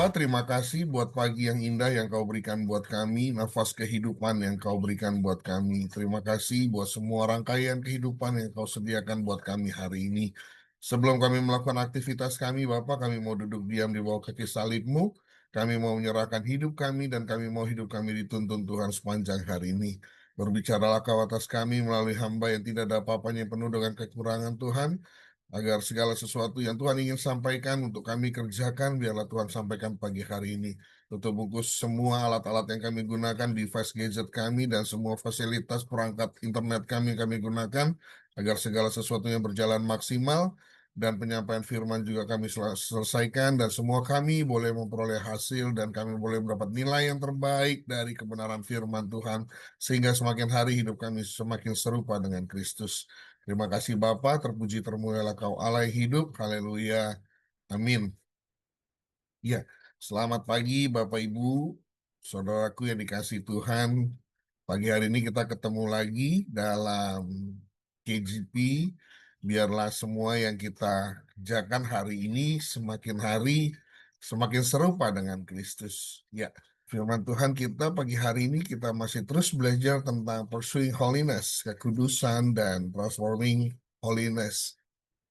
Bapa, terima kasih buat pagi yang indah yang Kau berikan buat kami, nafas kehidupan yang Kau berikan buat kami. Terima kasih buat semua rangkaian kehidupan yang Kau sediakan buat kami hari ini. Sebelum kami melakukan aktivitas kami, Bapa, kami mau duduk diam di bawah kaki salib-Mu. Kami mau menyerahkan hidup kami dan kami mau hidup kami dituntun Tuhan sepanjang hari ini. Berbicaralah Kau atas kami melalui hamba yang tidak ada apa-apanya yang penuh dengan kekurangan Tuhan, agar segala sesuatu yang Tuhan ingin sampaikan untuk kami kerjakan, biarlah Tuhan sampaikan pagi hari ini. Tutup bungkus semua alat-alat yang kami gunakan, device gadget kami, dan semua fasilitas perangkat internet kami yang kami gunakan, agar segala sesuatunya berjalan maksimal, dan penyampaian firman juga kami selesaikan, dan semua kami boleh memperoleh hasil, dan kami boleh mendapat nilai yang terbaik dari kebenaran firman Tuhan, sehingga semakin hari hidup kami semakin serupa dengan Kristus. Terima kasih Bapa, terpuji termulialah Kau Allah yang hidup. Haleluya. Amin. Ya, selamat pagi Bapak Ibu, saudaraku yang dikasihi Tuhan. Pagi hari ini kita ketemu lagi dalam KGP. Biarlah semua yang kita kerjakan hari ini semakin hari semakin serupa dengan Kristus. Ya, firman Tuhan kita pagi hari ini kita masih terus belajar tentang pursuing holiness, kekudusan dan transforming holiness.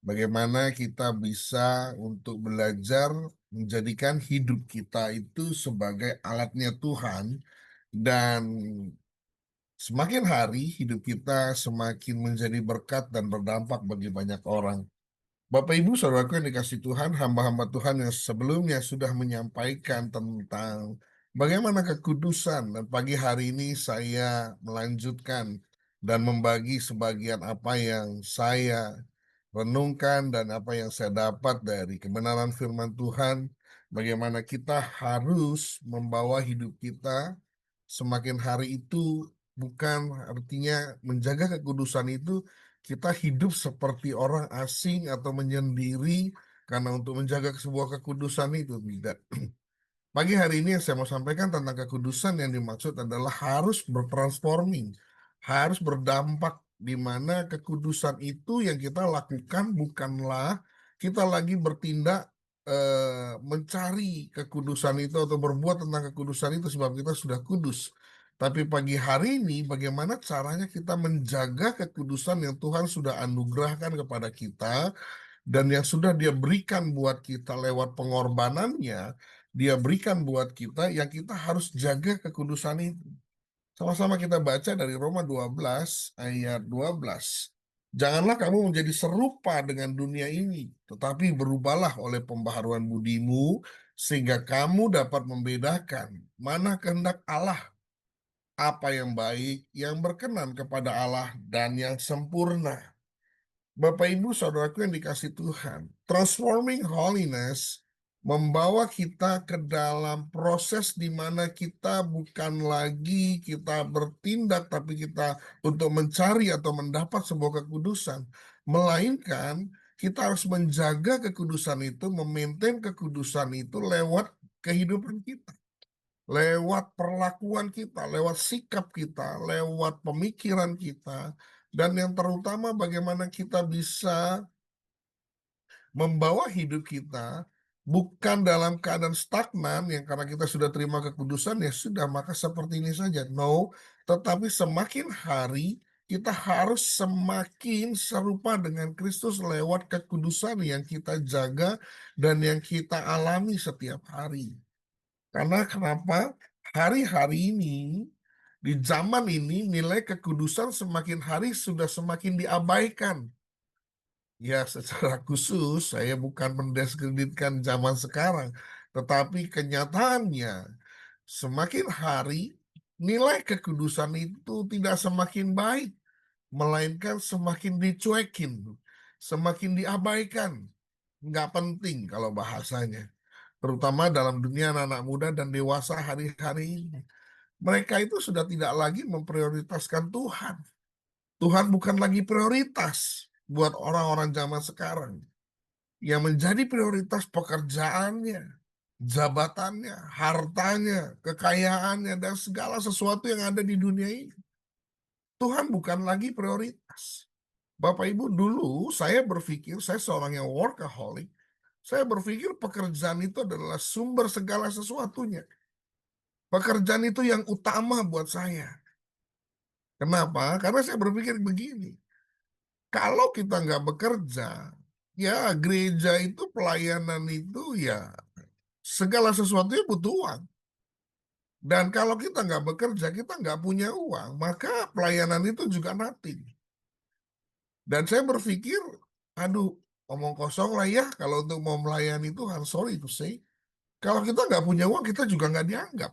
Bagaimana kita bisa untuk belajar menjadikan hidup kita itu sebagai alatnya Tuhan, dan semakin hari hidup kita semakin menjadi berkat dan berdampak bagi banyak orang. Bapak Ibu Saudaraku yang dikasih Tuhan, hamba-hamba Tuhan yang sebelumnya sudah menyampaikan tentang bagaimana kekudusan, dan pagi hari ini saya melanjutkan dan membagi sebagian apa yang saya renungkan dan apa yang saya dapat dari kebenaran firman Tuhan, bagaimana kita harus membawa hidup kita semakin hari itu, bukan artinya menjaga kekudusan itu kita hidup seperti orang asing atau menyendiri karena untuk menjaga sebuah kekudusan itu tidak. Pagi hari ini yang saya mau sampaikan tentang kekudusan yang dimaksud adalah harus bertransforming, harus berdampak, di mana kekudusan itu yang kita lakukan bukanlah kita lagi bertindak mencari kekudusan itu atau berbuat tentang kekudusan itu sebab kita sudah kudus. Tapi pagi hari ini bagaimana caranya kita menjaga kekudusan yang Tuhan sudah anugerahkan kepada kita dan yang sudah Dia berikan buat kita lewat pengorbanannya, Dia berikan buat kita yang kita harus jaga kekudusan itu. Sama-sama kita baca dari Roma 12 ayat 12. Janganlah kamu menjadi serupa dengan dunia ini, tetapi berubahlah oleh pembaharuan budimu, sehingga kamu dapat membedakan mana kehendak Allah, apa yang baik, yang berkenan kepada Allah, dan yang sempurna. Bapak Ibu Saudaraku yang dikasih Tuhan, transforming holiness membawa kita ke dalam proses di mana kita bukan lagi kita bertindak tapi kita untuk mencari atau mendapat sebuah kekudusan, melainkan kita harus menjaga kekudusan itu, memaintain kekudusan itu lewat kehidupan kita, lewat perlakuan kita, lewat sikap kita, lewat pemikiran kita, dan yang terutama bagaimana kita bisa membawa hidup kita bukan dalam keadaan stagnan yang karena kita sudah terima kekudusan ya sudah maka seperti ini saja. No, tetapi semakin hari kita harus semakin serupa dengan Kristus lewat kekudusan yang kita jaga dan yang kita alami setiap hari. Karena kenapa? Hari-hari ini, di zaman ini, nilai kekudusan semakin hari sudah semakin diabaikan. Ya, secara khusus saya bukan mendiskreditkan zaman sekarang, tetapi kenyataannya semakin hari nilai kekudusan itu tidak semakin baik, melainkan semakin dicuekin, semakin diabaikan. Nggak penting kalau bahasanya, terutama dalam dunia anak-anak muda dan dewasa hari-hari ini. Mereka itu sudah tidak lagi memprioritaskan Tuhan. Tuhan bukan lagi prioritas buat orang-orang zaman sekarang. Yang menjadi prioritas pekerjaannya, jabatannya, hartanya, kekayaannya, dan segala sesuatu yang ada di dunia ini. Tuhan bukan lagi prioritas. Bapak Ibu, dulu saya berpikir saya seorang yang workaholic. Saya berpikir pekerjaan itu adalah sumber segala sesuatunya. Pekerjaan itu yang utama buat saya. Kenapa? Karena saya berpikir begini, kalau kita nggak bekerja, ya gereja itu pelayanan itu ya segala sesuatunya butuh uang. Dan kalau kita nggak bekerja, kita nggak punya uang, maka pelayanan itu juga nothing. Dan saya berpikir, aduh, omong kosong lah ya kalau untuk mau melayani Tuhan, sorry to say. Kalau kita nggak punya uang, kita juga nggak dianggap.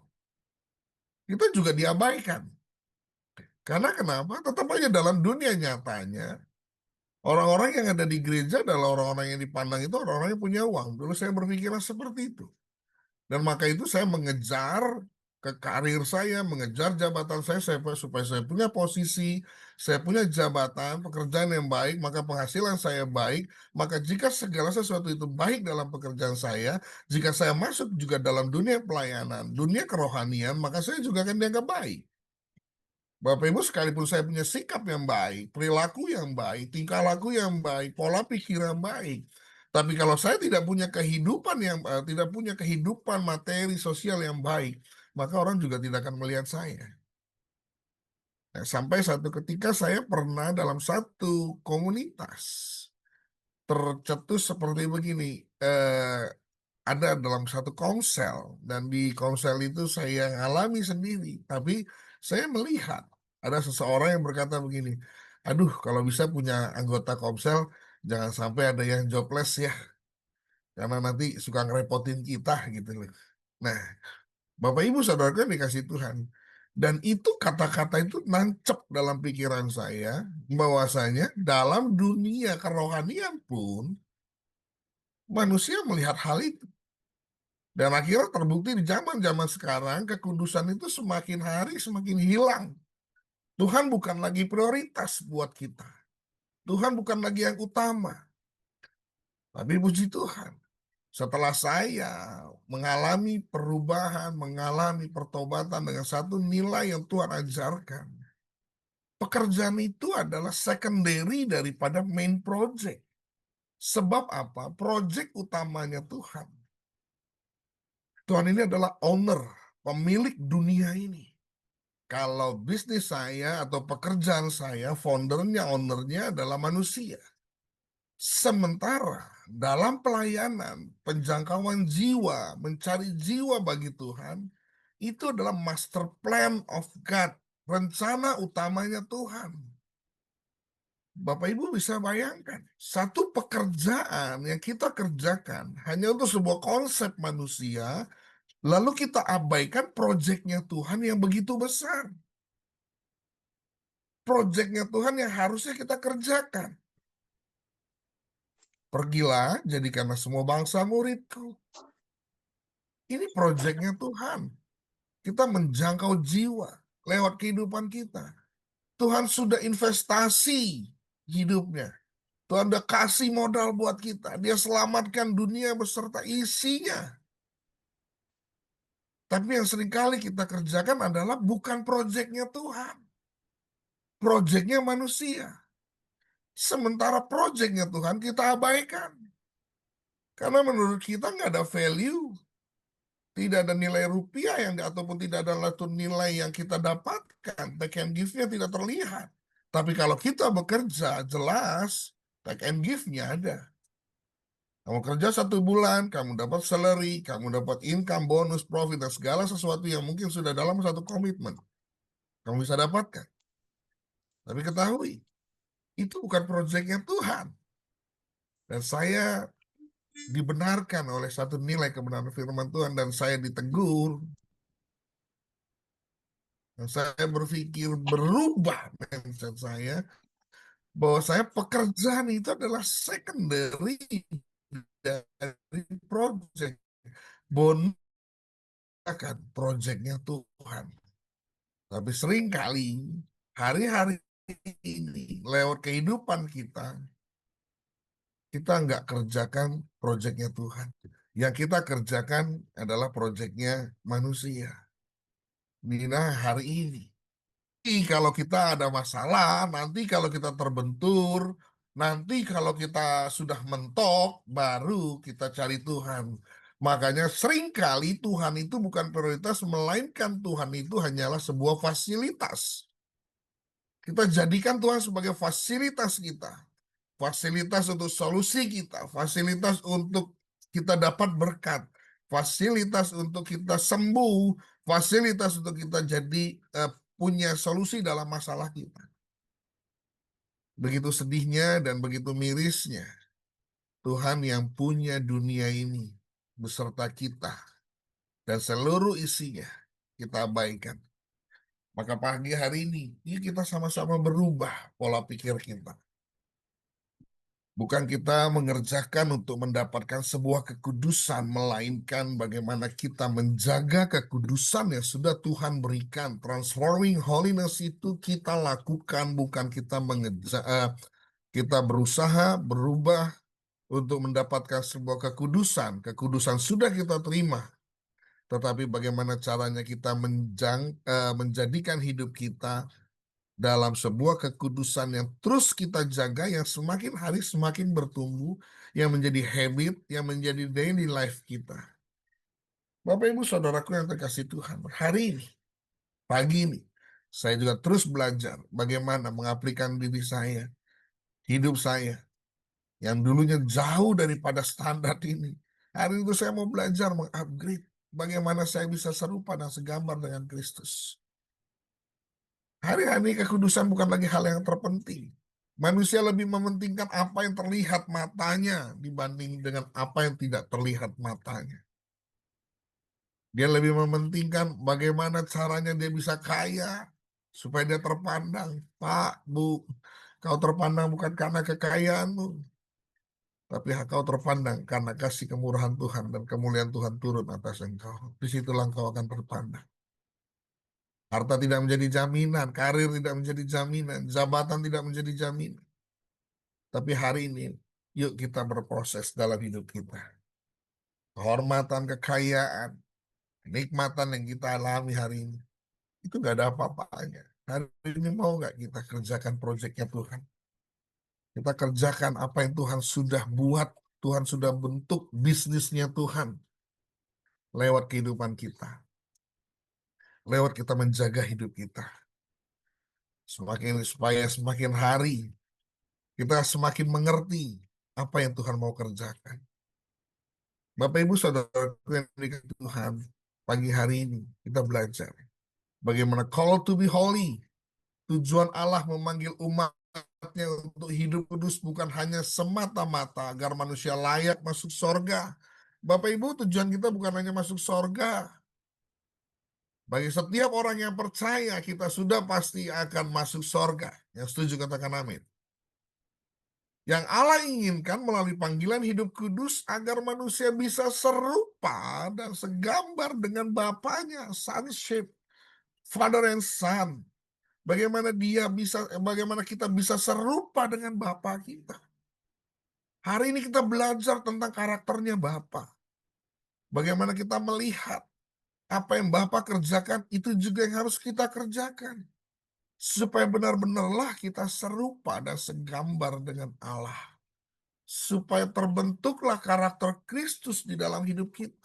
Kita juga diabaikan. Karena kenapa? Tetap aja dalam dunia nyatanya, orang-orang yang ada di gereja adalah orang-orang yang dipandang itu orang-orang yang punya uang. Dulu saya berpikiran seperti itu. Dan maka itu saya mengejar ke karir saya, mengejar jabatan supaya saya punya posisi, saya punya jabatan, pekerjaan yang baik, maka penghasilan saya baik. Maka jika segala sesuatu itu baik dalam pekerjaan saya, jika saya masuk juga dalam dunia pelayanan, dunia kerohanian, maka saya juga akan dianggap baik. Bapak Ibu, sekalipun saya punya sikap yang baik, perilaku yang baik, tingkah laku yang baik, pola pikir yang baik, tapi kalau saya tidak punya tidak punya kehidupan materi sosial yang baik, maka orang juga tidak akan melihat saya. Nah, sampai satu ketika saya pernah dalam satu komunitas tercetus seperti begini. Ada dalam satu komsel, dan di komsel itu saya alami sendiri, tapi saya melihat ada seseorang yang berkata begini, aduh kalau bisa punya anggota komsel jangan sampai ada yang jobless ya, karena nanti suka ngerepotin kita gitu loh. Nah, Bapak Ibu Saudara yang dikasih Tuhan, dan itu kata-kata itu nancep dalam pikiran saya bahwasanya dalam dunia kerohanian pun manusia melihat hal itu. Dan akhirnya terbukti di zaman-zaman sekarang, kekudusan itu semakin hari semakin hilang. Tuhan bukan lagi prioritas buat kita. Tuhan bukan lagi yang utama. Tapi puji Tuhan, setelah saya mengalami perubahan, mengalami pertobatan dengan satu nilai yang Tuhan ajarkan, pekerjaan itu adalah secondary daripada main project. Sebab apa? Project utamanya Tuhan. Tuhan ini adalah owner, pemilik dunia ini. Kalau bisnis saya atau pekerjaan saya, foundernya, ownernya adalah manusia. Sementara dalam pelayanan, penjangkauan jiwa, mencari jiwa bagi Tuhan, itu adalah master plan of God, rencana utamanya Tuhan. Bapak Ibu bisa bayangkan, satu pekerjaan yang kita kerjakan hanya untuk sebuah konsep manusia, lalu kita abaikan proyeknya Tuhan yang begitu besar. Proyeknya Tuhan yang harusnya kita kerjakan. Pergilah, jadikanlah semua bangsa muridku. Ini proyeknya Tuhan. Kita menjangkau jiwa lewat kehidupan kita. Tuhan sudah investasi hidupnya. Tuhan udah kasih modal buat kita. Dia selamatkan dunia beserta isinya. Tapi yang seringkali kita kerjakan adalah bukan proyeknya Tuhan. Proyeknya manusia. Sementara proyeknya Tuhan kita abaikan. Karena menurut kita nggak ada value, tidak ada nilai rupiah ataupun tidak ada nilai yang kita dapatkan. Take and give-nya tidak terlihat. Tapi kalau kita bekerja, jelas take and give-nya ada. Kamu kerja 1 bulan, kamu dapat salary, kamu dapat income, bonus, profit, dan segala sesuatu yang mungkin sudah dalam satu komitmen. Kamu bisa dapatkan. Tapi ketahui, itu bukan proyeknya Tuhan. Dan saya dibenarkan oleh satu nilai kebenaran firman Tuhan, dan saya ditegur, dan saya berpikir berubah mindset saya bahwa saya pekerjaan itu adalah secondary dari project, bonus akan projectnya Tuhan. Tapi seringkali hari-hari ini lewat kehidupan kita nggak kerjakan projectnya Tuhan. Yang kita kerjakan adalah projectnya manusia. Nina hari ini. Kalau kita ada masalah, nanti kalau kita terbentur, Nanti kalau kita sudah mentok, baru kita cari Tuhan. Makanya seringkali Tuhan itu bukan prioritas, melainkan Tuhan itu hanyalah sebuah fasilitas. Kita jadikan Tuhan sebagai fasilitas kita. Fasilitas untuk solusi kita. Fasilitas untuk kita dapat berkat. Fasilitas untuk kita sembuh. Fasilitas untuk kita jadi punya solusi dalam masalah kita. Begitu sedihnya dan begitu mirisnya Tuhan yang punya dunia ini beserta kita dan seluruh isinya kita abaikan. Maka pagi hari ini, yuk kita sama-sama berubah pola pikir kita. Bukan kita mengerjakan untuk mendapatkan sebuah kekudusan, melainkan bagaimana kita menjaga kekudusan yang sudah Tuhan berikan. Transforming holiness itu kita lakukan, bukan kita mengejar, kita berusaha berubah untuk mendapatkan sebuah kekudusan. Kekudusan sudah kita terima, tetapi bagaimana caranya kita menjadikan hidup kita dalam sebuah kekudusan yang terus kita jaga, yang semakin hari semakin bertumbuh, yang menjadi habit, yang menjadi daily life kita. Bapak Ibu Saudaraku yang terkasih Tuhan, hari ini, pagi ini, saya juga terus belajar bagaimana mengaplikasikan diri saya, hidup saya, yang dulunya jauh daripada standar ini. Hari itu saya mau belajar mengupgrade bagaimana saya bisa serupa dan segambar dengan Kristus. Hari-hari kekudusan bukan lagi hal yang terpenting. Manusia lebih mementingkan apa yang terlihat matanya dibanding dengan apa yang tidak terlihat matanya. Dia lebih mementingkan bagaimana caranya dia bisa kaya supaya dia terpandang. Pak, Bu, kau terpandang bukan karena kekayaanmu, tapi kau terpandang karena kasih kemurahan Tuhan dan kemuliaan Tuhan turun atas engkau. Disitulah engkau akan terpandang. Harta tidak menjadi jaminan, karir tidak menjadi jaminan, jabatan tidak menjadi jaminan. Tapi hari ini, yuk kita berproses dalam hidup kita. Kehormatan, kekayaan, kenikmatan yang kita alami hari ini, itu gak ada apa-apanya. Hari ini mau nggak kita kerjakan proyeknya Tuhan? Kita kerjakan apa yang Tuhan sudah buat, Tuhan sudah bentuk bisnisnya Tuhan lewat kehidupan kita. Lewat kita menjaga hidup kita. Supaya semakin hari kita semakin mengerti apa yang Tuhan mau kerjakan. Bapak Ibu Saudaraku yang dikasihi Tuhan, pagi hari ini kita belajar bagaimana call to be holy. Tujuan Allah memanggil umatnya untuk hidup kudus bukan hanya semata-mata agar manusia layak masuk sorga. Bapak Ibu, tujuan kita bukan hanya masuk sorga. Bagi setiap orang yang percaya, kita sudah pasti akan masuk sorga. Yang setuju katakan amin. Yang Allah inginkan melalui panggilan hidup kudus agar manusia bisa serupa dan segambar dengan Bapaknya, sonship, father and son. Bagaimana kita bisa serupa dengan Bapa kita. Hari ini kita belajar tentang karakternya Bapa. Bagaimana kita melihat apa yang Bapa kerjakan, itu juga yang harus kita kerjakan. Supaya benar-benarlah kita serupa dan segambar dengan Allah. Supaya terbentuklah karakter Kristus di dalam hidup kita.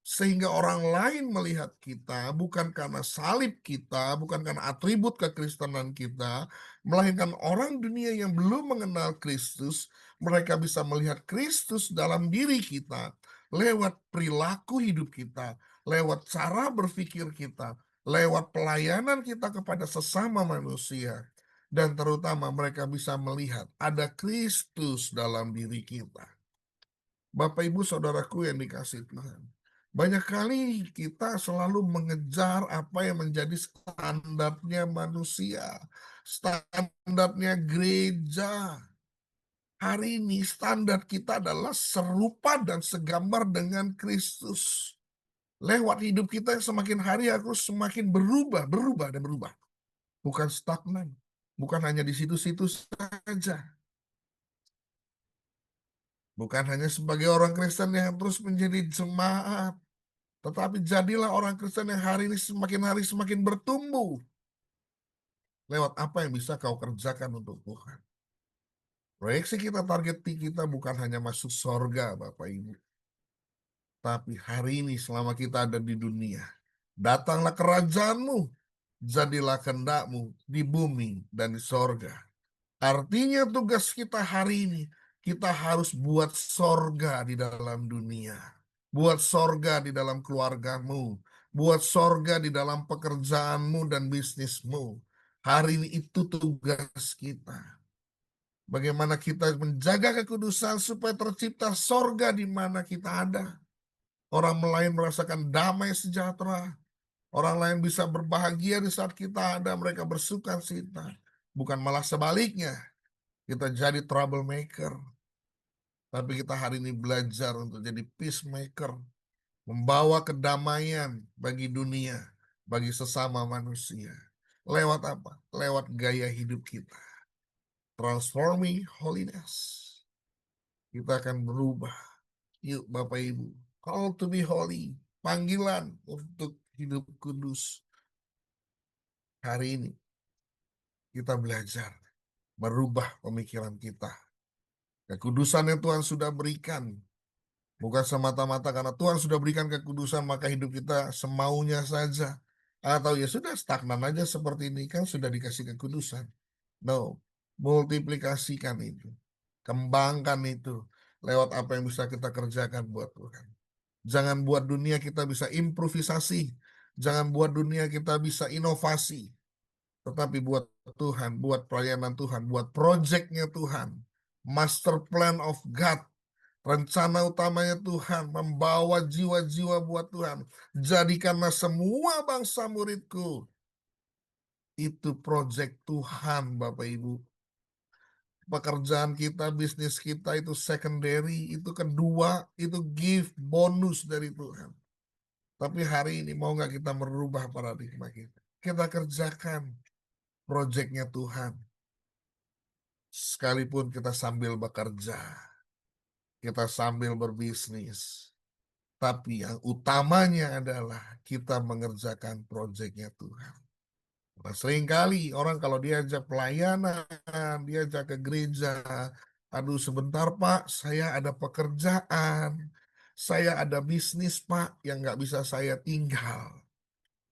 Sehingga orang lain melihat kita bukan karena salib kita, bukan karena atribut kekristenan kita, melainkan orang dunia yang belum mengenal Kristus, mereka bisa melihat Kristus dalam diri kita, lewat perilaku hidup kita, lewat cara berpikir kita, lewat pelayanan kita kepada sesama manusia. Dan terutama mereka bisa melihat ada Kristus dalam diri kita. Bapak Ibu Saudaraku yang dikasihi Tuhan. Banyak kali kita selalu mengejar apa yang menjadi standarnya manusia. Standarnya gereja. Hari ini standar kita adalah serupa dan segambar dengan Kristus. Lewat hidup kita yang semakin hari harus semakin berubah dan berubah. Bukan stagnan. Bukan hanya di situ-situ saja. Bukan hanya sebagai orang Kristen yang terus menjadi jemaat. Tetapi jadilah orang Kristen yang hari ini semakin hari semakin bertumbuh. Lewat apa yang bisa kau kerjakan untuk Tuhan. Proyeksi kita, target kita bukan hanya masuk sorga, Bapak Ibu. Tapi hari ini selama kita ada di dunia, datanglah kerajaanmu, jadilah kehendakmu di bumi dan di sorga. Artinya tugas kita hari ini, kita harus buat sorga di dalam dunia. Buat sorga di dalam keluargamu. Buat sorga di dalam pekerjaanmu dan bisnismu. Hari ini itu tugas kita. Bagaimana kita menjaga kekudusan supaya tercipta sorga di mana kita ada. Orang lain merasakan damai sejahtera. Orang lain bisa berbahagia di saat kita ada. Mereka bersuka cita. Bukan malah sebaliknya. Kita jadi troublemaker. Tapi kita hari ini belajar untuk jadi peacemaker. Membawa kedamaian bagi dunia. Bagi sesama manusia. Lewat apa? Lewat gaya hidup kita. Transforming holiness. Kita akan berubah. Yuk Bapak Ibu. Call to be holy. Panggilan untuk hidup kudus. Hari ini kita belajar merubah pemikiran kita. Kekudusan yang Tuhan sudah berikan. Bukan semata-mata karena Tuhan sudah berikan kekudusan maka hidup kita semaunya saja. Atau ya sudah stagnan aja seperti ini kan sudah dikasih kekudusan. No, multiplikasikan itu. Kembangkan itu lewat apa yang bisa kita kerjakan buat Tuhan. Jangan buat dunia kita bisa improvisasi. Jangan buat dunia kita bisa inovasi. Tetapi buat Tuhan, buat pelayanan Tuhan, buat projectnya Tuhan. Master plan of God. Rencana utamanya Tuhan, membawa jiwa-jiwa buat Tuhan. Jadikanlah semua bangsa muridku. Itu project Tuhan, Bapak Ibu. Pekerjaan kita, bisnis kita itu secondary, itu kedua, itu gift, bonus dari Tuhan. Tapi hari ini mau nggak kita merubah paradigma kita? Kita kerjakan proyeknya Tuhan. Sekalipun kita sambil bekerja, kita sambil berbisnis. Tapi yang utamanya adalah kita mengerjakan proyeknya Tuhan. Nah, seringkali orang kalau diajak pelayanan, diajak ke gereja, aduh sebentar Pak, saya ada pekerjaan, saya ada bisnis Pak yang nggak bisa saya tinggal,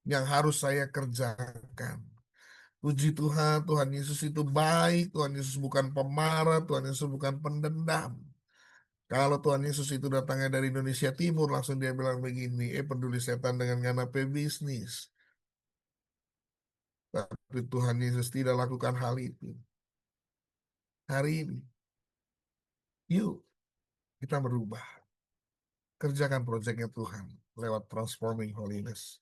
yang harus saya kerjakan. Puji Tuhan, Tuhan Yesus itu baik, Tuhan Yesus bukan pemarah, Tuhan Yesus bukan pendendam. Kalau Tuhan Yesus itu datangnya dari Indonesia Timur, langsung dia bilang begini, peduli setan dengan nganape bisnis. Tapi Tuhan Yesus tidak lakukan hal itu. Hari ini, yuk kita berubah. Kerjakan proyeknya Tuhan lewat transforming holiness.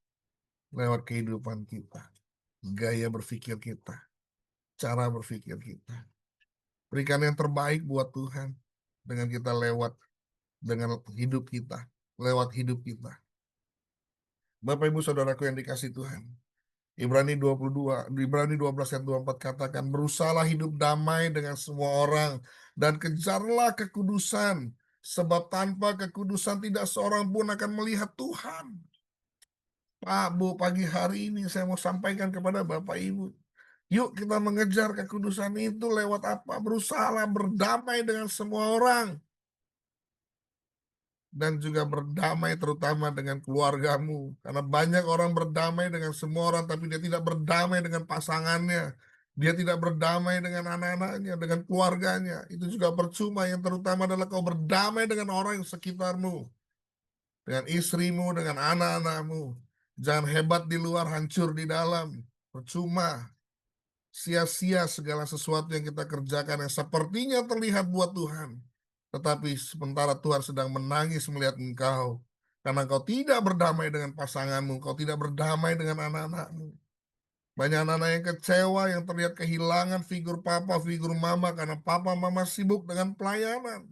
Lewat kehidupan kita. Gaya berpikir kita. Cara berpikir kita. Berikan yang terbaik buat Tuhan. Dengan kita lewat. Dengan hidup kita. Lewat hidup kita. Bapak Ibu Saudaraku yang dikasih Tuhan. Ibrani 22, Ibrani 12 ayat 24 katakan, berusahalah hidup damai dengan semua orang dan kejarlah kekudusan, sebab tanpa kekudusan tidak seorang pun akan melihat Tuhan. Pak, Bu, pagi hari ini saya mau sampaikan kepada Bapak Ibu, yuk kita mengejar kekudusan itu lewat apa? Berusahalah berdamai dengan semua orang. Dan juga berdamai terutama dengan keluargamu. Karena banyak orang berdamai dengan semua orang, tapi dia tidak berdamai dengan pasangannya. Dia tidak berdamai dengan anak-anaknya, dengan keluarganya. Itu juga percuma. Yang terutama adalah kau berdamai dengan orang yang sekitarmu. Dengan istrimu, dengan anak-anakmu. Jangan hebat di luar, hancur di dalam. Percuma. Sia-sia segala sesuatu yang kita kerjakan yang sepertinya terlihat buat Tuhan. Tetapi sementara Tuhan sedang menangis melihat engkau. Karena engkau tidak berdamai dengan pasanganmu. Engkau tidak berdamai dengan anak-anakmu. Banyak anak-anak yang kecewa, yang terlihat kehilangan figur papa, figur mama. Karena papa mama sibuk dengan pelayanan.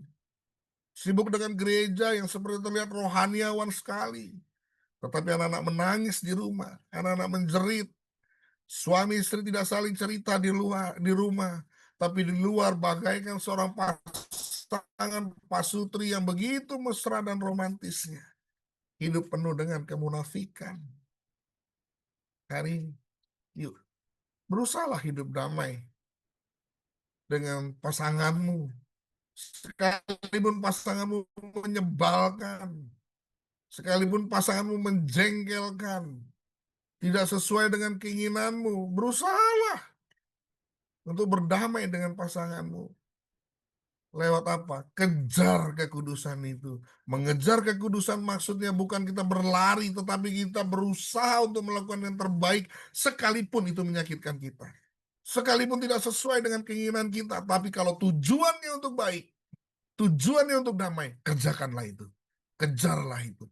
Sibuk dengan gereja yang seperti terlihat rohaniawan sekali. Tetapi anak-anak menangis di rumah. Anak-anak menjerit. Suami istri tidak saling cerita di luar, di rumah. Tapi di luar bagaikan seorang pasangan pasutri yang begitu mesra dan romantisnya. Hidup penuh dengan kemunafikan. Hari ini, yuk, berusahalah hidup damai dengan pasanganmu. Sekalipun pasanganmu menyebalkan, sekalipun pasanganmu menjengkelkan, tidak sesuai dengan keinginanmu, berusahalah untuk berdamai dengan pasanganmu. Lewat apa? Kejar kekudusan itu. Mengejar kekudusan maksudnya bukan kita berlari, tetapi kita berusaha untuk melakukan yang terbaik sekalipun itu menyakitkan kita. Sekalipun tidak sesuai dengan keinginan kita, tapi kalau tujuannya untuk baik, tujuannya untuk damai, kerjakanlah itu. Kejarlah itu.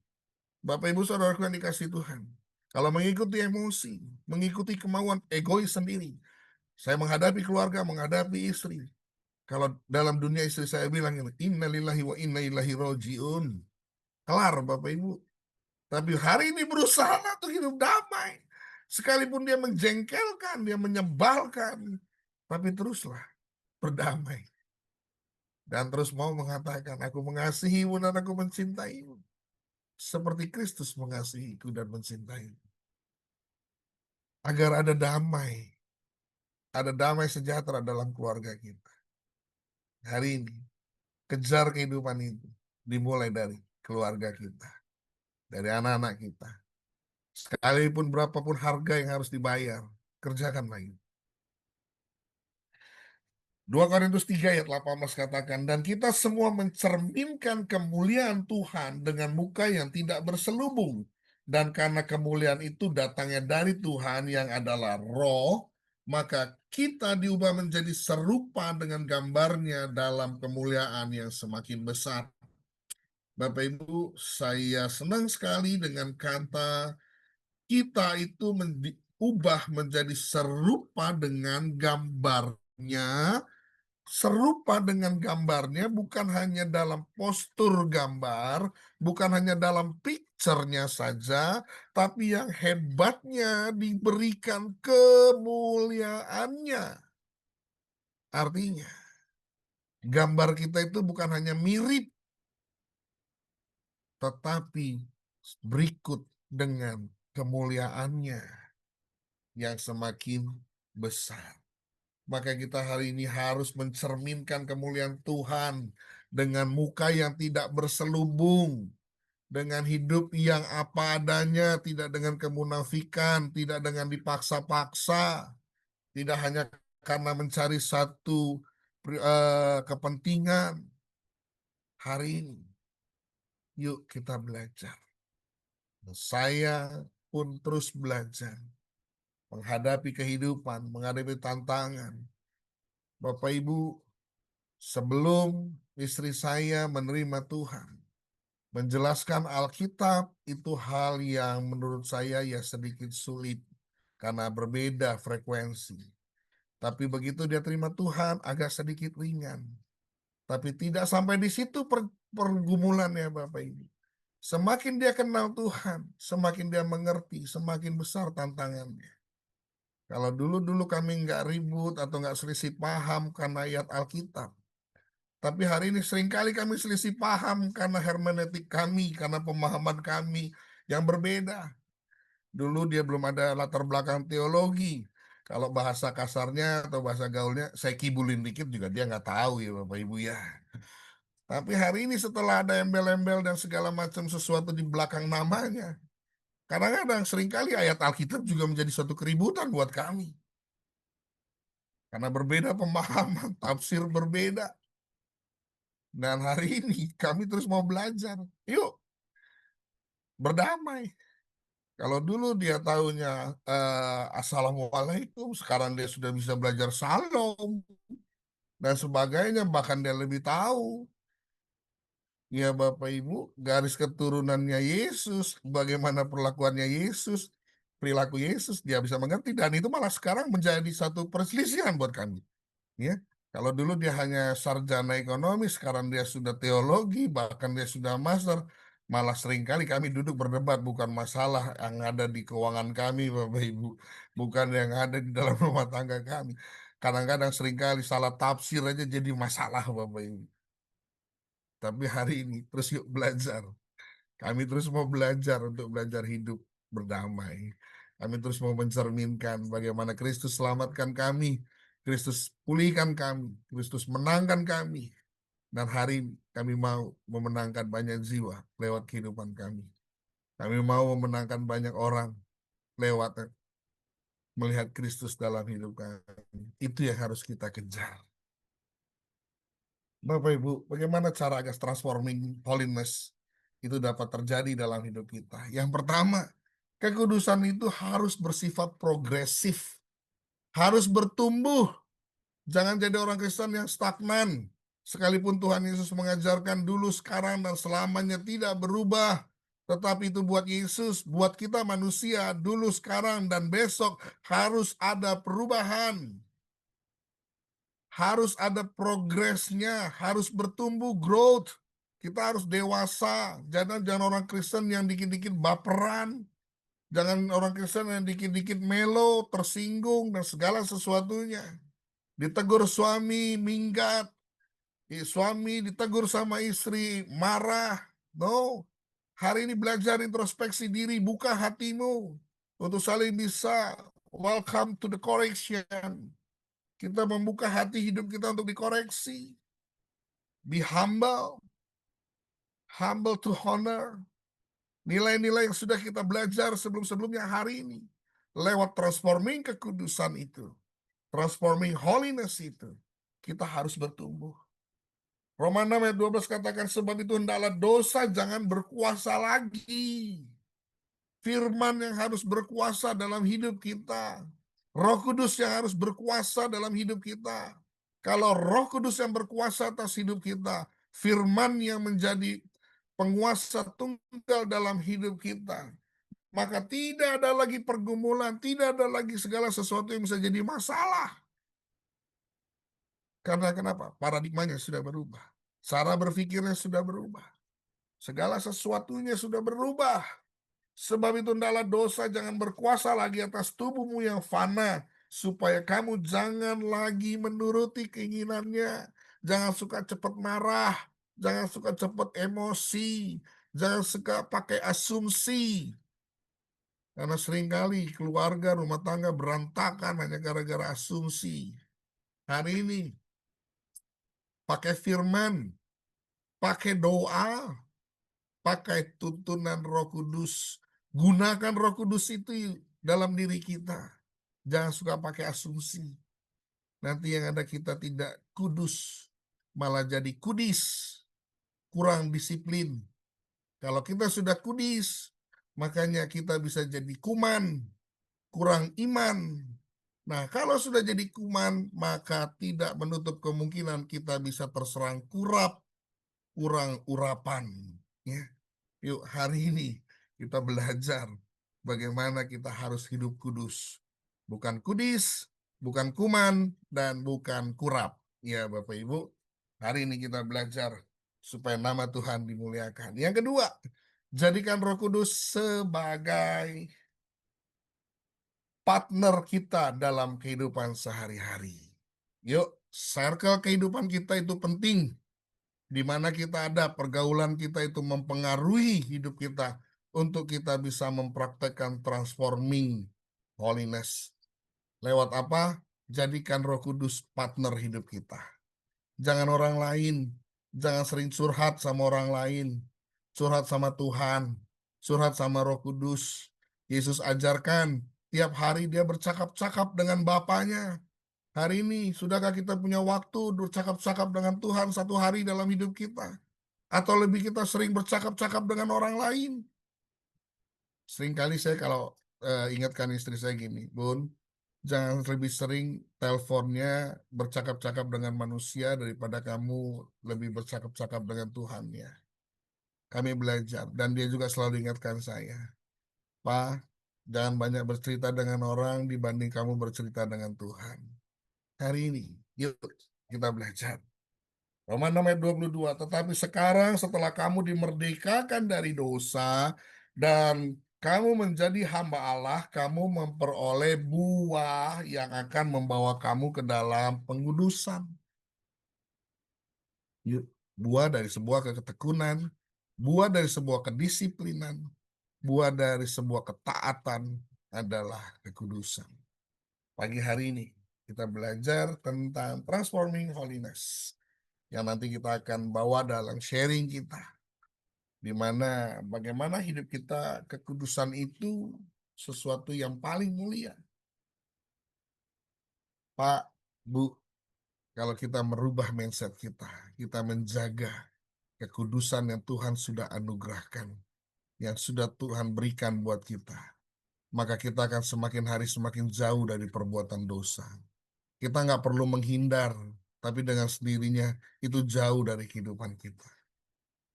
Bapak Ibu Saudaraku yang dikasihi Tuhan. Kalau mengikuti emosi, mengikuti kemauan egois sendiri, saya menghadapi keluarga, menghadapi istri. Kalau dalam dunia istri saya bilang ini, innalillahi wa inna ilaihi rojiun. Kelar Bapak Ibu. Tapi hari ini berusaha untuk hidup damai. Sekalipun dia menjengkelkan, dia menyebalkan. Tapi teruslah berdamai. Dan terus mau mengatakan, aku mengasihimu dan aku mencintaimu. Seperti Kristus mengasihiku dan mencintaimu. Agar ada damai. Ada damai sejahtera dalam keluarga kita. Hari ini, kejar kehidupan itu. Dimulai dari keluarga kita. Dari anak-anak kita. Sekalipun berapapun harga yang harus dibayar, kerjakan lagi. 2 Korintus 3 ayat 18 katakan, dan kita semua mencerminkan kemuliaan Tuhan dengan muka yang tidak berselubung. Dan karena kemuliaan itu datangnya dari Tuhan yang adalah roh, maka kita diubah menjadi serupa dengan gambarnya dalam kemuliaan yang semakin besar. Bapak Ibu, saya senang sekali dengan kata kita itu diubah menjadi serupa dengan gambarnya. Serupa dengan gambarnya bukan hanya dalam postur gambar, bukan hanya dalam picture-nya saja, tapi yang hebatnya diberikan kemuliaannya. Artinya, gambar kita itu bukan hanya mirip, tetapi berikut dengan kemuliaannya yang semakin besar. Maka kita hari ini harus mencerminkan kemuliaan Tuhan dengan muka yang tidak berselubung, dengan hidup yang apa adanya, tidak dengan kemunafikan, tidak dengan dipaksa-paksa, tidak hanya karena mencari satu kepentingan. Hari ini, yuk kita belajar. Saya pun terus belajar menghadapi kehidupan, menghadapi tantangan. Bapak Ibu, sebelum istri saya menerima Tuhan, menjelaskan Alkitab itu hal yang menurut saya ya sedikit sulit karena berbeda frekuensi. Tapi begitu dia terima Tuhan agak sedikit ringan. Tapi tidak sampai di situ pergumulannya Bapak Ibu. Semakin dia kenal Tuhan, semakin dia mengerti, semakin besar tantangannya. Kalau dulu-dulu kami nggak ribut atau nggak selisih paham karena ayat Alkitab. Tapi hari ini seringkali kami selisih paham karena hermeneutik kami, karena pemahaman kami yang berbeda. Dulu dia belum ada latar belakang teologi. Kalau bahasa kasarnya atau bahasa gaulnya, saya kibulin dikit juga dia nggak tahu ya Bapak Ibu ya. Tapi hari ini setelah ada embel-embel dan segala macam sesuatu di belakang namanya, kadang-kadang seringkali ayat Alkitab juga menjadi suatu keributan buat kami. Karena berbeda pemahaman, tafsir berbeda. Dan hari ini kami terus mau belajar. Yuk, berdamai. Kalau dulu dia tahunya Assalamualaikum, sekarang dia sudah bisa belajar Salam dan sebagainya, bahkan dia lebih tahu. Ya Bapak Ibu, garis keturunannya Yesus, bagaimana perlakuannya Yesus, perilaku Yesus, dia bisa mengerti. Dan itu malah sekarang menjadi satu perselisihan buat kami. Ya, kalau dulu dia hanya sarjana ekonomi, sekarang dia sudah teologi, bahkan dia sudah master. Malah seringkali kami duduk berdebat bukan masalah yang ada di keuangan kami, Bapak Ibu, bukan yang ada di dalam rumah tangga kami. Kadang-kadang seringkali salah tafsir aja jadi masalah, Bapak Ibu. Tapi hari ini terus yuk belajar. Kami terus mau belajar untuk belajar hidup berdamai. Kami terus mau mencerminkan bagaimana Kristus selamatkan kami. Kristus pulihkan kami, Kristus menangkan kami, dan hari ini kami mau memenangkan banyak jiwa lewat kehidupan kami. Kami mau memenangkan banyak orang lewat melihat Kristus dalam hidup kami. Itu yang harus kita kejar. Bapak Ibu, bagaimana cara agar transforming holiness itu dapat terjadi dalam hidup kita? Yang pertama, kekudusan itu harus bersifat progresif, harus bertumbuh. Jangan jadi orang Kristen yang stagnan. Sekalipun Tuhan Yesus mengajarkan dulu, sekarang, dan selamanya tidak berubah. Tetapi itu buat Yesus, buat kita manusia, dulu, sekarang, dan besok harus ada perubahan. Harus ada progresnya, harus bertumbuh, growth. Kita harus dewasa. Jangan orang Kristen yang dikit-dikit baperan. Jangan orang Kristen yang dikit-dikit melo, tersinggung, dan segala sesuatunya. Ditegur suami, minggat. Suami ditegur sama istri, marah. No. Hari ini belajar introspeksi diri, buka hatimu untuk saling bisa welcome to the correction. Kita membuka hati hidup kita untuk dikoreksi. Be humble. Humble to honor. Nilai-nilai yang sudah kita belajar sebelum-sebelumnya hari ini. Lewat transforming kekudusan itu. Transforming holiness itu. Kita harus bertumbuh. Roma 6 ayat 12 katakan, sebab itu hendaklah dosa jangan berkuasa lagi. Firman yang harus berkuasa dalam hidup kita. Roh Kudus yang harus berkuasa dalam hidup kita. Kalau Roh Kudus yang berkuasa atas hidup kita, firman yang menjadi penguasa tunggal dalam hidup kita, maka tidak ada lagi pergumulan, tidak ada lagi segala sesuatu yang bisa jadi masalah. Karena kenapa? Paradigmanya sudah berubah. Cara berpikirnya sudah berubah. Segala sesuatunya sudah berubah. Sebab itu hendaklah dosa jangan berkuasa lagi atas tubuhmu yang fana, supaya kamu jangan lagi menuruti keinginannya. Jangan suka cepat marah, jangan suka cepat emosi, jangan suka pakai asumsi. Karena seringkali keluarga, rumah tangga berantakan hanya gara-gara asumsi. Hari ini pakai firman, pakai doa, pakai tuntunan Roh Kudus. Gunakan Roh Kudus itu dalam diri kita. Jangan suka pakai asumsi. Nanti yang ada kita tidak kudus, malah jadi kudis, kurang disiplin. Kalau kita sudah kudis, makanya kita bisa jadi kuman, kurang iman. Nah, kalau sudah jadi kuman, maka tidak menutup kemungkinan kita bisa terserang kurap, kurang urapan. Ya. Yuk, hari ini kita belajar bagaimana kita harus hidup kudus. Bukan kudis, bukan kuman, dan bukan kurap. Ya, Bapak Ibu, hari ini kita belajar supaya nama Tuhan dimuliakan. Yang kedua, jadikan Roh Kudus sebagai partner kita dalam kehidupan sehari-hari. Yuk, circle kehidupan kita itu penting. Di mana kita ada, pergaulan kita itu mempengaruhi hidup kita untuk kita bisa mempraktekkan transforming holiness. Lewat apa? Jadikan Roh Kudus partner hidup kita. Jangan orang lain, jangan sering curhat sama orang lain, curhat sama Tuhan, curhat sama Roh Kudus. Yesus ajarkan, tiap hari dia bercakap-cakap dengan Bapaknya. Hari ini, sudahkah kita punya waktu bercakap-cakap dengan Tuhan satu hari dalam hidup kita? Atau lebih kita sering bercakap-cakap dengan orang lain? Seringkali saya kalau ingatkan istri saya gini, Bun, jangan lebih sering teleponnya bercakap-cakap dengan manusia daripada kamu lebih bercakap-cakap dengan Tuhan ya. Kami belajar, dan dia juga selalu ingatkan saya, Pak, jangan banyak bercerita dengan orang dibanding kamu bercerita dengan Tuhan. Hari ini, yuk kita belajar. Roma 6 ayat 22. Tetapi sekarang setelah kamu dimerdekakan dari dosa dan kamu menjadi hamba Allah, kamu memperoleh buah yang akan membawa kamu ke dalam pengudusan. Buah dari sebuah ketekunan, buah dari sebuah kedisiplinan, buah dari sebuah ketaatan adalah kekudusan. Pagi hari ini, kita belajar tentang transforming holiness yang nanti kita akan bawa dalam sharing kita, di mana bagaimana hidup kita kekudusan itu sesuatu yang paling mulia. Pak, Bu, kalau kita merubah mindset kita menjaga kekudusan yang Tuhan sudah anugerahkan, yang sudah Tuhan berikan buat kita, maka kita akan semakin hari semakin jauh dari perbuatan dosa. Kita nggak perlu menghindar, tapi dengan sendirinya itu jauh dari kehidupan kita.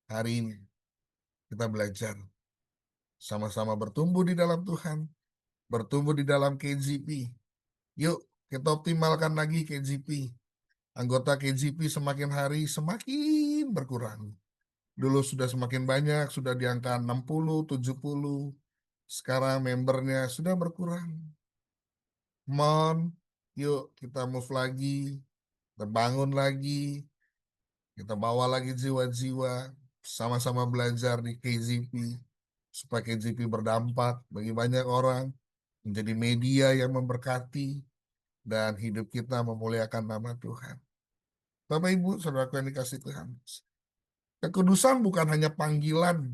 Hari ini kita belajar sama-sama bertumbuh di dalam Tuhan, bertumbuh di dalam KGP. Yuk, kita optimalkan lagi KGP. Anggota KGP semakin hari semakin berkurang. Dulu sudah semakin banyak, sudah di angka 60, 70. Sekarang membernya sudah berkurang. Yuk kita move lagi, kita bangun lagi, kita bawa lagi jiwa-jiwa, sama-sama belajar di KGP, supaya KGP berdampak bagi banyak orang, menjadi media yang memberkati, dan hidup kita memuliakan nama Tuhan. Bapak Ibu, saudaraku yang dikasih Tuhan, kekudusan bukan hanya panggilan,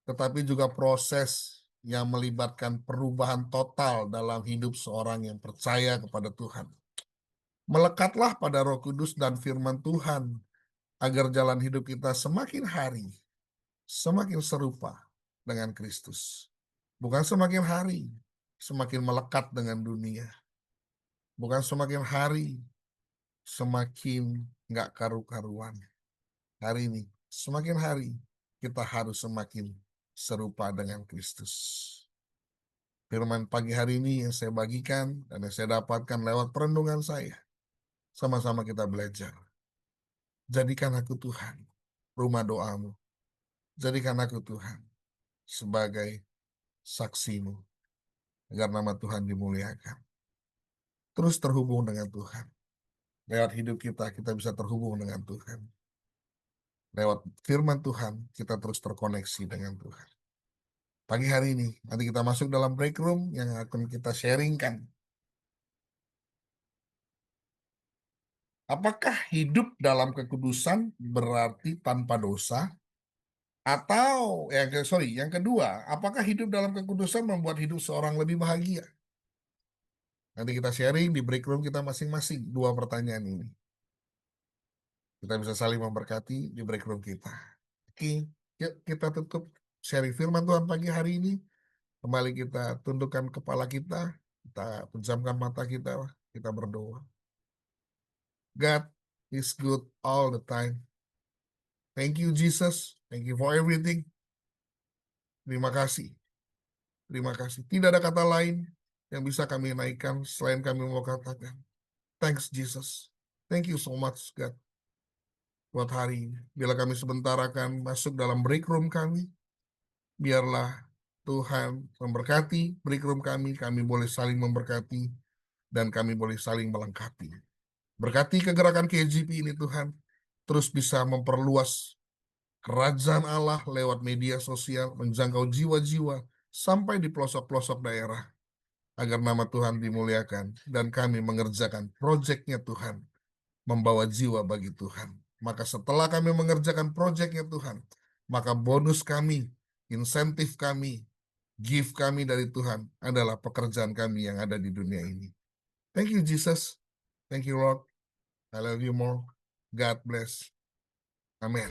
tetapi juga proses yang melibatkan perubahan total dalam hidup seorang yang percaya kepada Tuhan. Melekatlah pada Roh Kudus dan firman Tuhan, agar jalan hidup kita semakin hari semakin serupa dengan Kristus. Bukan semakin hari semakin melekat dengan dunia. Bukan semakin hari semakin nggak karu-karuan. Hari ini, semakin hari kita harus semakin serupa dengan Kristus. Firman pagi hari ini yang saya bagikan dan yang saya dapatkan lewat perenungan saya. Sama-sama kita belajar. Jadikan aku Tuhan, rumah doamu. Jadikan aku Tuhan sebagai saksimu, agar nama Tuhan dimuliakan. Terus terhubung dengan Tuhan. Lewat hidup kita bisa terhubung dengan Tuhan. Lewat firman Tuhan, kita terus terkoneksi dengan Tuhan. Pagi hari ini, nanti kita masuk dalam break room yang akan kita sharingkan. Apakah hidup dalam kekudusan berarti tanpa dosa? Atau, yang kedua, apakah hidup dalam kekudusan membuat hidup seorang lebih bahagia? Nanti kita sharing di break room kita masing-masing, dua pertanyaan ini. Kita bisa saling memberkati di break room kita. Oke, yuk kita tutup sharing firman Tuhan pagi hari ini. Kembali kita tundukkan kepala kita pejamkan mata kita berdoa. God is good all the time. Thank you Jesus, thank you for everything. Terima kasih. Terima kasih. Tidak ada kata lain yang bisa kami naikkan selain kami mau katakan. Thanks Jesus. Thank you so much God. Buat hari ini. Bila kami sebentar akan masuk dalam break room kami, biarlah Tuhan memberkati break room kami boleh saling memberkati, dan kami boleh saling melengkapi. Berkati kegerakan KGP ini Tuhan, terus bisa memperluas kerajaan Allah lewat media sosial, menjangkau jiwa-jiwa sampai di pelosok-pelosok daerah, agar nama Tuhan dimuliakan, dan kami mengerjakan proyeknya Tuhan, membawa jiwa bagi Tuhan. Maka setelah kami mengerjakan proyeknya Tuhan, maka bonus kami, insentif kami, gift kami dari Tuhan adalah pekerjaan kami yang ada di dunia ini. Thank you Jesus. Thank you Lord. I love you more. God bless. Amen.